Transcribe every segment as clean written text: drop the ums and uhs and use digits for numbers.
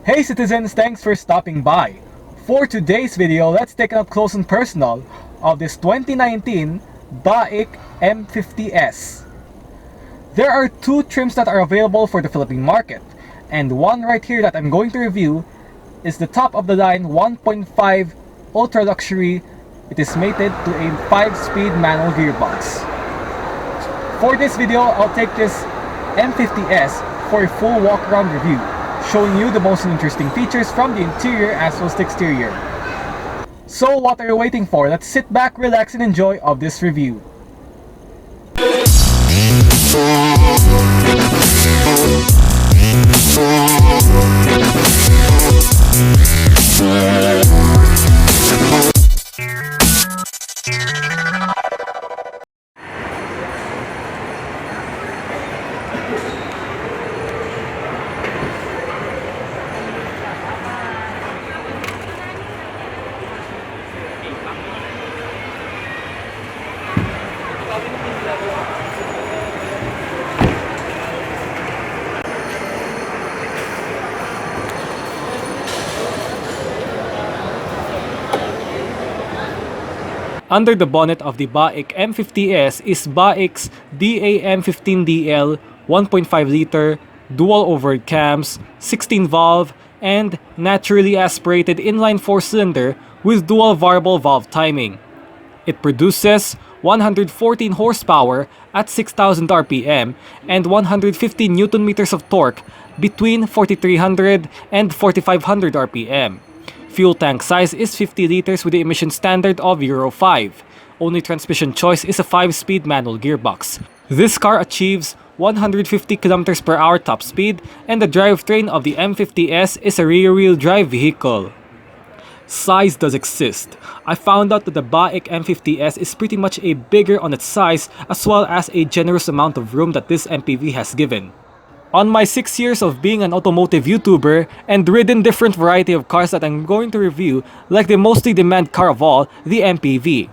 Hey citizens, thanks for stopping by. For today's video, let's take a up close and personal of this 2019 BAIC M50S. There are two trims that are available for the Philippine market, and one right here that I'm going to review is the top of the line 1.5 Ultra Luxury. It is mated to a 5-speed manual gearbox. For this video, I'll take this M50S for a full walk-around review, showing you the most interesting features from the interior as well as the exterior. So what are you waiting for? Let's sit back, relax, and enjoy of this review. Under the bonnet of the BAIC M50S is BAIC's DAM15DL 1.5-liter dual overhead cams, 16-valve, and naturally aspirated inline 4-cylinder with dual variable valve timing. It produces 114 horsepower at 6,000 RPM and 150 Nm of torque between 4,300 and 4,500 RPM. Fuel tank size is 50 liters with the emission standard of Euro 5. Only transmission choice is a 5-speed manual gearbox. This car achieves 150 km per hour top speed, and the drivetrain of the M50S is a rear-wheel drive vehicle. Size does exist. I found out that the BAIC M50S is pretty much a bigger on its size as well as a generous amount of room that this MPV has given. On my 6 years of being an automotive YouTuber and ridden different variety of cars that I'm going to review, like the mostly demanded car of all, the MPV.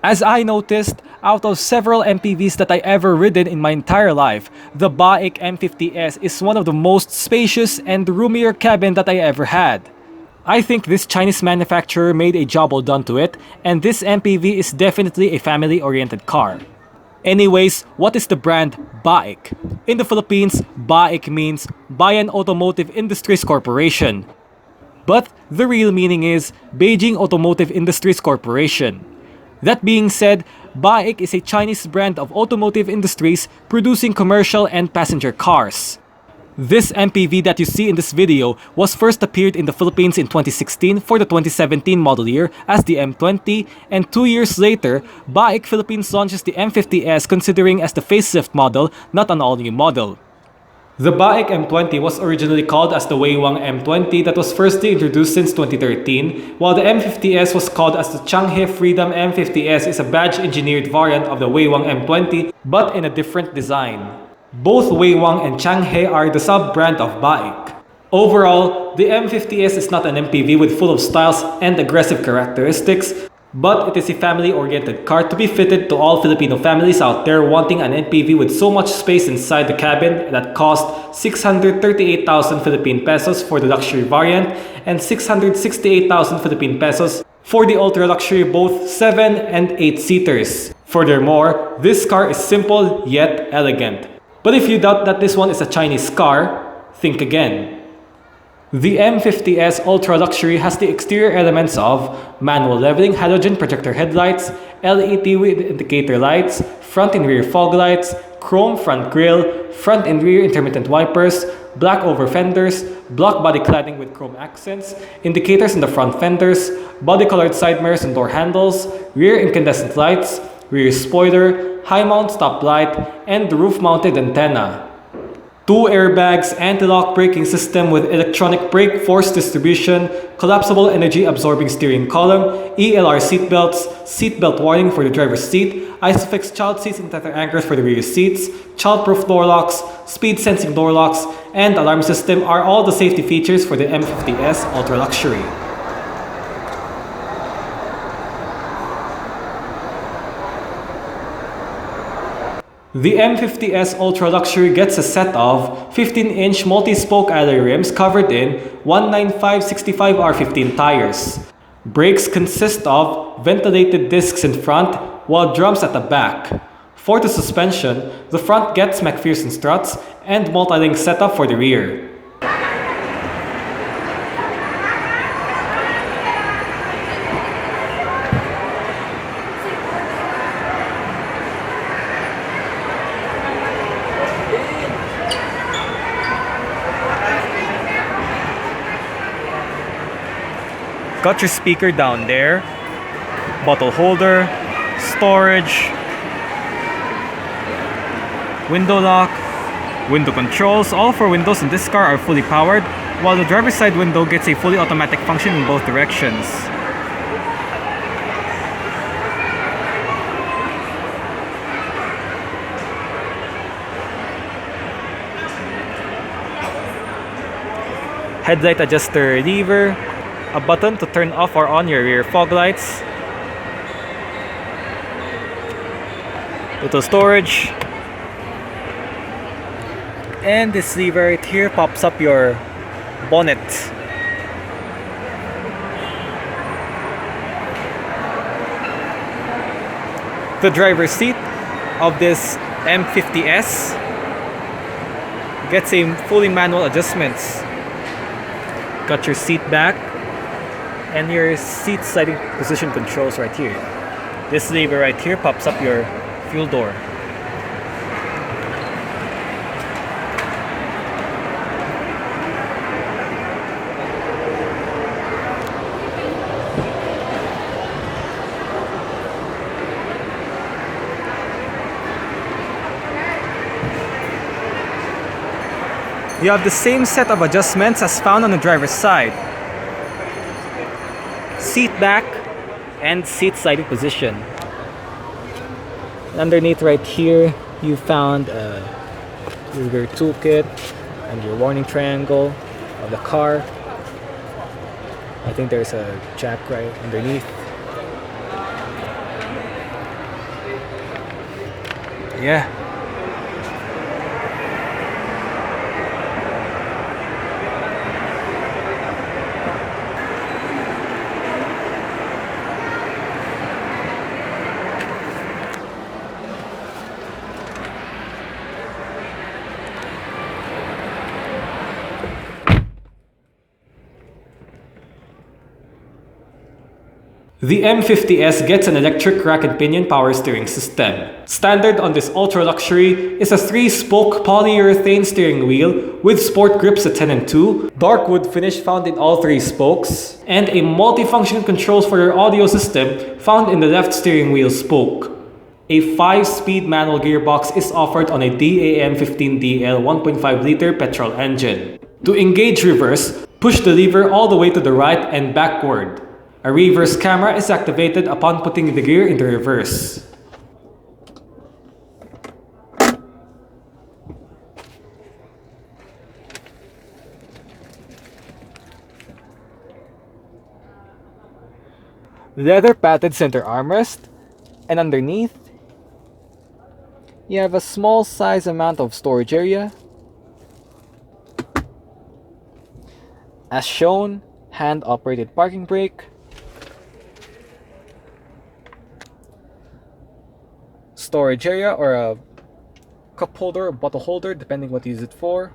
As I noticed, out of several MPVs that I ever ridden in my entire life, the BAIC M50S is one of the most spacious and roomier cabin that I ever had. I think this Chinese manufacturer made a job well done to it, and this MPV is definitely a family-oriented car. Anyways, what is the brand BAIC? In the Philippines, BAIC means Bayan Automotive Industries Corporation. But the real meaning is Beijing Automotive Industries Corporation. That being said, BAIC is a Chinese brand of automotive industries producing commercial and passenger cars. This MPV that you see in this video was first appeared in the Philippines in 2016 for the 2017 model year as the M20, and 2 years later, BAIC Philippines launches the M50S considering as the facelift model, not an all-new model. The BAIC M20 was originally called as the Weiwang M20 that was firstly introduced since 2013, while the M50S was called as the Changhe Freedom M50S, is a badge-engineered variant of the Weiwang M20 but in a different design. Both Weiwang and Changhe are the sub-brand of BAIC. Overall, the M50S is not an MPV with full of styles and aggressive characteristics, but it is a family-oriented car to be fitted to all Filipino families out there wanting an MPV with so much space inside the cabin that cost 638,000 Philippine pesos for the luxury variant and 668,000 Philippine pesos for the ultra luxury, both 7 and 8 seaters. Furthermore, this car is simple yet elegant. But if you doubt that this one is a Chinese car, think again. The M50S Ultra Luxury has the exterior elements of manual leveling halogen projector headlights, LED with indicator lights, front and rear fog lights, chrome front grille, front and rear intermittent wipers, black over fenders, block body cladding with chrome accents, indicators in the front fenders, body colored side mirrors and door handles, rear incandescent lights, rear spoiler, high mount stop light, and roof mounted antenna. 2 airbags, anti-lock braking system with electronic brake force distribution, collapsible energy absorbing steering column, ELR seatbelts, seatbelt warning for the driver's seat, ISOFIX child seats and tether anchors for the rear seats, child-proof door locks, speed sensing door locks, and alarm system are all the safety features for the M50S Ultra Luxury. The M50S Ultra Luxury gets a set of 15-inch multi-spoke alloy rims covered in 195/65R15 tires. Brakes consist of ventilated discs in front while drums at the back. For the suspension, the front gets McPherson struts and multi-link setup for the rear. Got your speaker down there, bottle holder, storage, window lock, window controls. All four windows in this car are fully powered, while the driver's side window gets a fully automatic function in both directions. Headlight adjuster lever, a button to turn off or on your rear fog lights, little storage, and this lever right here pops up your bonnet. The driver's seat of this M50S gets a fully manual adjustments. Got your seat back and your seat sliding position controls right here. This lever right here pops up your fuel door. You have the same set of adjustments as found on the driver's side. Seat back and seat sliding position. And underneath right here, you found your toolkit and your warning triangle of the car. I think there's a jack right underneath. Yeah. The M50S gets an electric rack and pinion power steering system. Standard on this Ultra Luxury is a 3-spoke polyurethane steering wheel with sport grips at 10 and 2, dark wood finish found in all 3 spokes, and a multifunction controls for your audio system found in the left steering wheel spoke. A 5-speed manual gearbox is offered on a DAM15DL 1.5-liter petrol engine. To engage reverse, push the lever all the way to the right and backward. A reverse camera is activated upon putting the gear into reverse. Leather padded center armrest, and underneath you have a small size amount of storage area. As shown, hand operated parking brake, storage area or a cup holder or bottle holder depending what you use it for,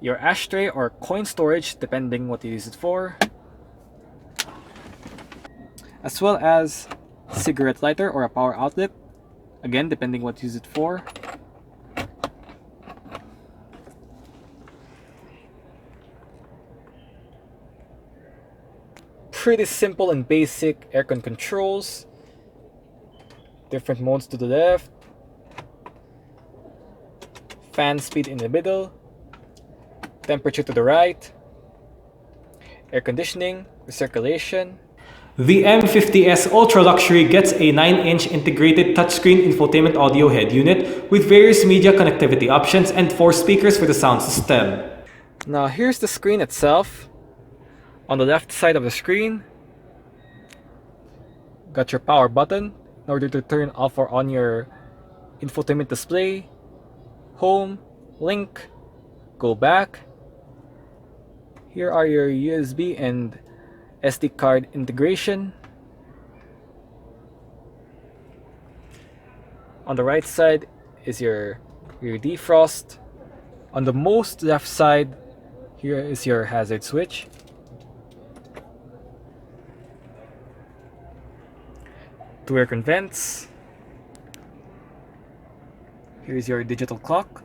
your ashtray or coin storage depending what you use it for, as well as cigarette lighter or a power outlet, again depending what you use it for. Pretty simple and basic aircon controls. Different modes to the left. Fan speed in the middle. Temperature to the right. Air conditioning, recirculation. The M50S Ultra Luxury gets a 9-inch integrated touchscreen infotainment audio head unit with various media connectivity options and 4 speakers for the sound system. Now here's the screen itself. On the left side of the screen, got your power button in order to turn off or on your infotainment display, home, link, go back. Here are your USB and SD card integration. On the right side is your defrost. On the most left side, here is your hazard switch. Two air vents. Here is your digital clock.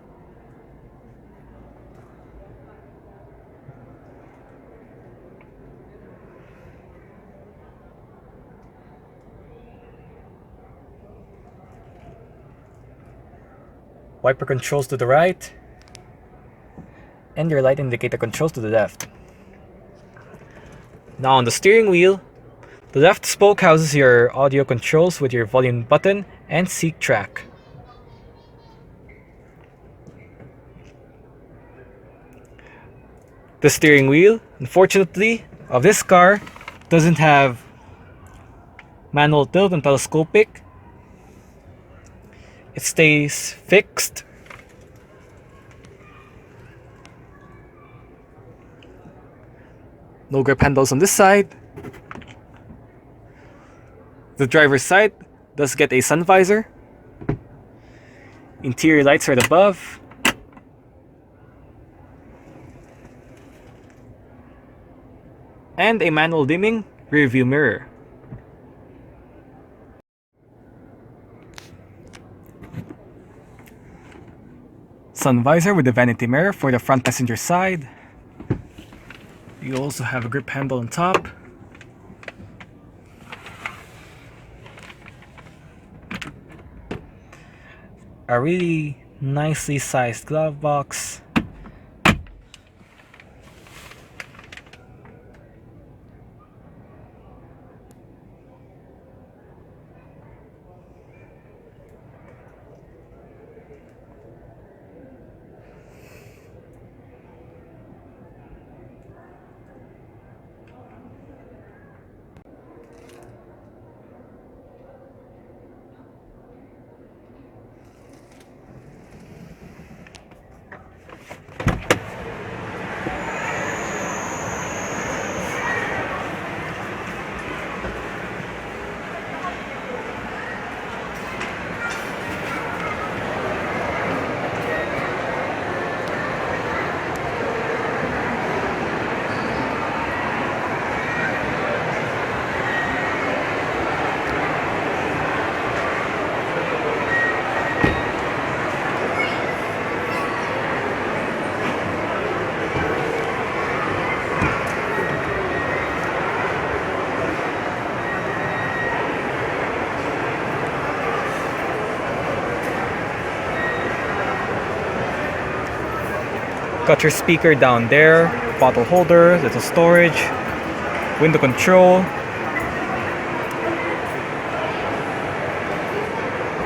Wiper controls to the right, and your light indicator controls to the left. Now on the steering wheel, the left spoke houses your audio controls with your volume button and seat track. The steering wheel, unfortunately, of this car doesn't have manual tilt and telescopic. It stays fixed. No grip handles on this side. The driver's side does get a sun visor. Interior lights right above. And a manual dimming rear view mirror. Sun visor with a vanity mirror for the front passenger side. You also have a grip handle on top. A really nicely sized glove box. Got your speaker down there, bottle holder, little storage, window control.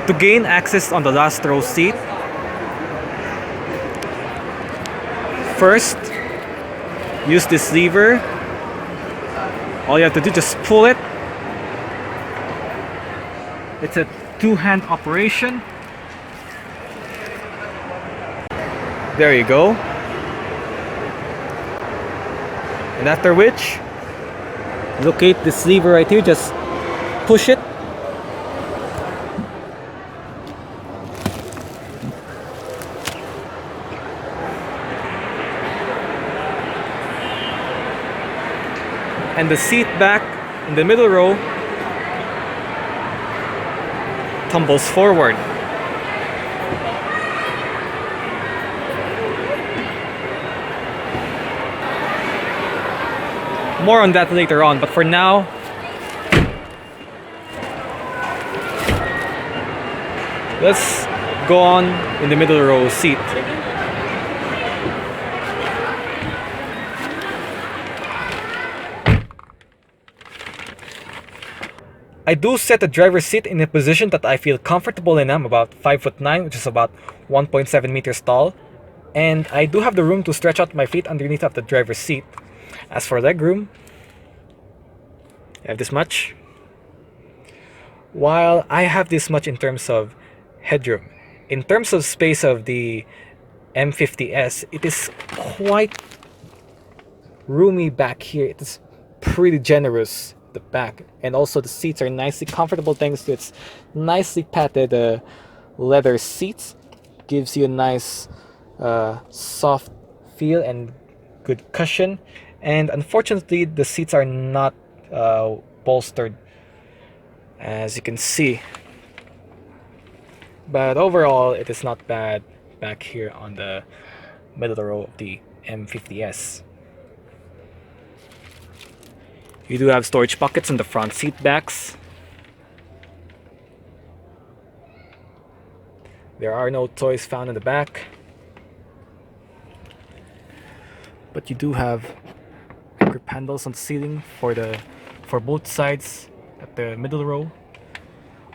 To gain access on the last row seat, first use this lever. All you have to do is just pull it. It's a two-hand operation. There you go. And after which, locate this lever right here, just push it. And the seat back in the middle row tumbles forward. More on that later on, but for now, let's go on in the middle row seat. I do set the driver's seat in a position that I feel comfortable in. I'm about 5'9", which is about 1.7 meters tall, and I do have the room to stretch out my feet underneath of the driver's seat. As for legroom, I have this much. while I have this much in terms of headroom. In terms of space of the M50S, it is quite roomy back here. It is pretty generous, the back, and also the seats are nicely comfortable thanks to its nicely padded leather seats. Gives you a nice soft feel and good cushion. And unfortunately, the seats are not bolstered, as you can see. But overall, it is not bad back here on the middle row of the M50S. You do have storage pockets in the front seat backs. There are no toys found in the back. But you do have grip handles on the ceiling for both sides at the middle row.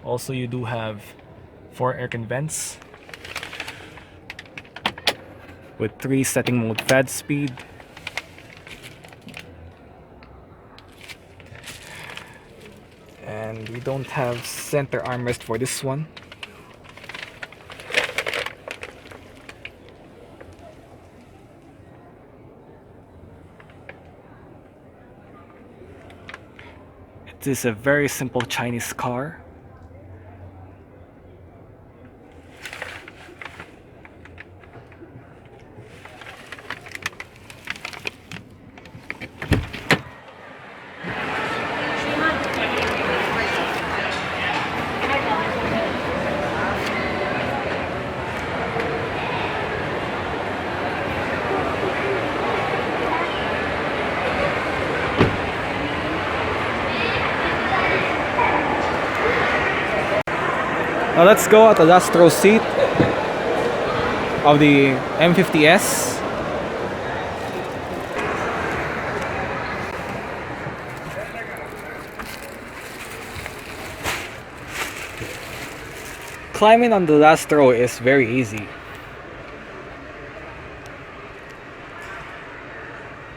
Also, you do have 4 aircon vents with 3 setting mode fan speed. And we don't have center armrest for this one. It is a very simple Chinese car. Now let's go at the last row seat of the M50S. Climbing on the last row is very easy.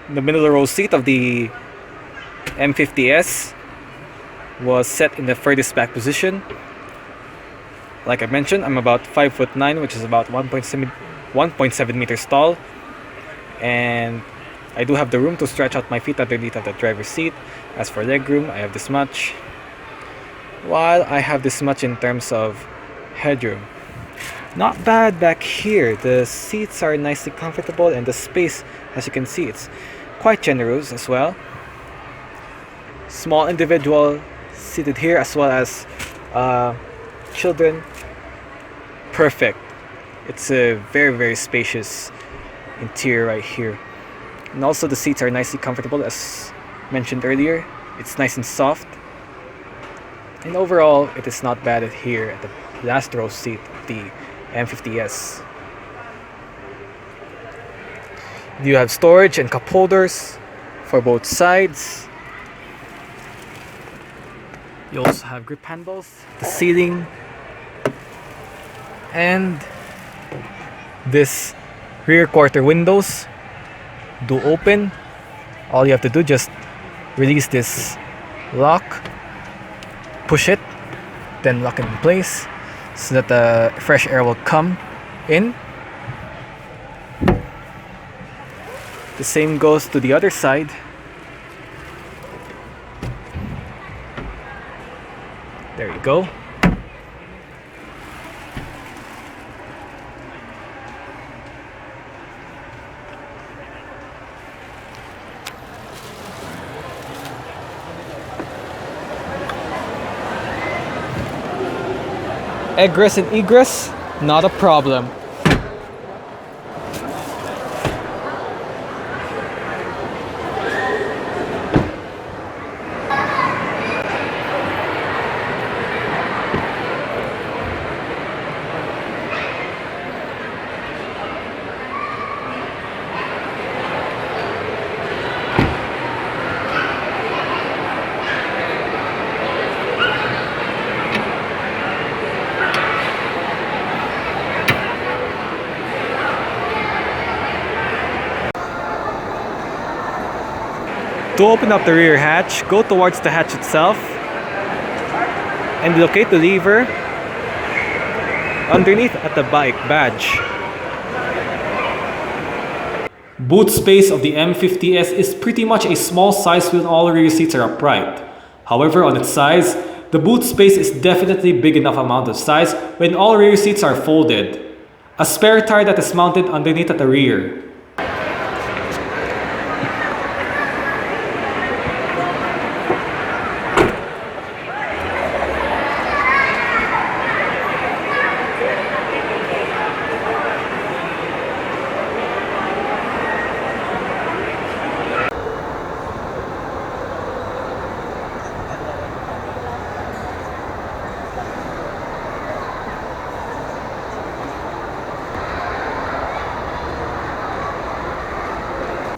The middle row seat of the M50S was set in the furthest back position. Like I mentioned, I'm about 5'9", which is about 1.7 meters tall, and I do have the room to stretch out my feet underneath of the driver's seat. As for leg room, I have this much, while I have this much in terms of headroom. Not bad back here. The seats are nicely comfortable, and the space, as you can see, it's quite generous as well. Small individual seated here, as well as children. Perfect. It's a very spacious interior right here, and also the seats are nicely comfortable, as mentioned earlier. It's nice and soft, and overall it is not bad here at the last row seat of the M50S. You have storage and cup holders for both sides. You also have grip handles, the seating, and this rear quarter windows do open. All you have to do, just release this lock, push it, then lock it in place so that the fresh air will come in. The same goes to the other side. There you go. Egress and egress, not a problem. To open up the rear hatch, go towards the hatch itself, and locate the lever underneath at the BAIC badge. Boot space of the M50S is pretty much a small size when all rear seats are upright. However, on its sides, the boot space is definitely big enough amount of size when all rear seats are folded. A spare tire that is mounted underneath at the rear.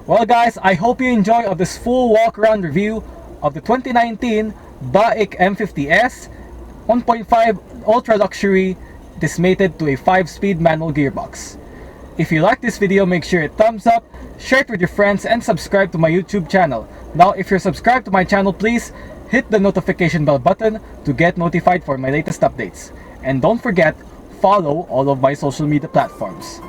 Well guys, I hope you enjoy of this full walk-around review of the 2019 BAIC M50S 1.5 Ultra Luxury dismated to a 5-speed manual gearbox. If you like this video, make sure you thumbs up, share it with your friends, and subscribe to my YouTube channel. Now, if you're subscribed to my channel, please hit the notification bell button to get notified for my latest updates. And don't forget, follow all of my social media platforms.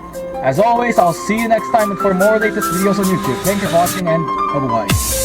As always, I'll see you next time and for more latest videos on YouTube. Thank you for watching and bye-bye.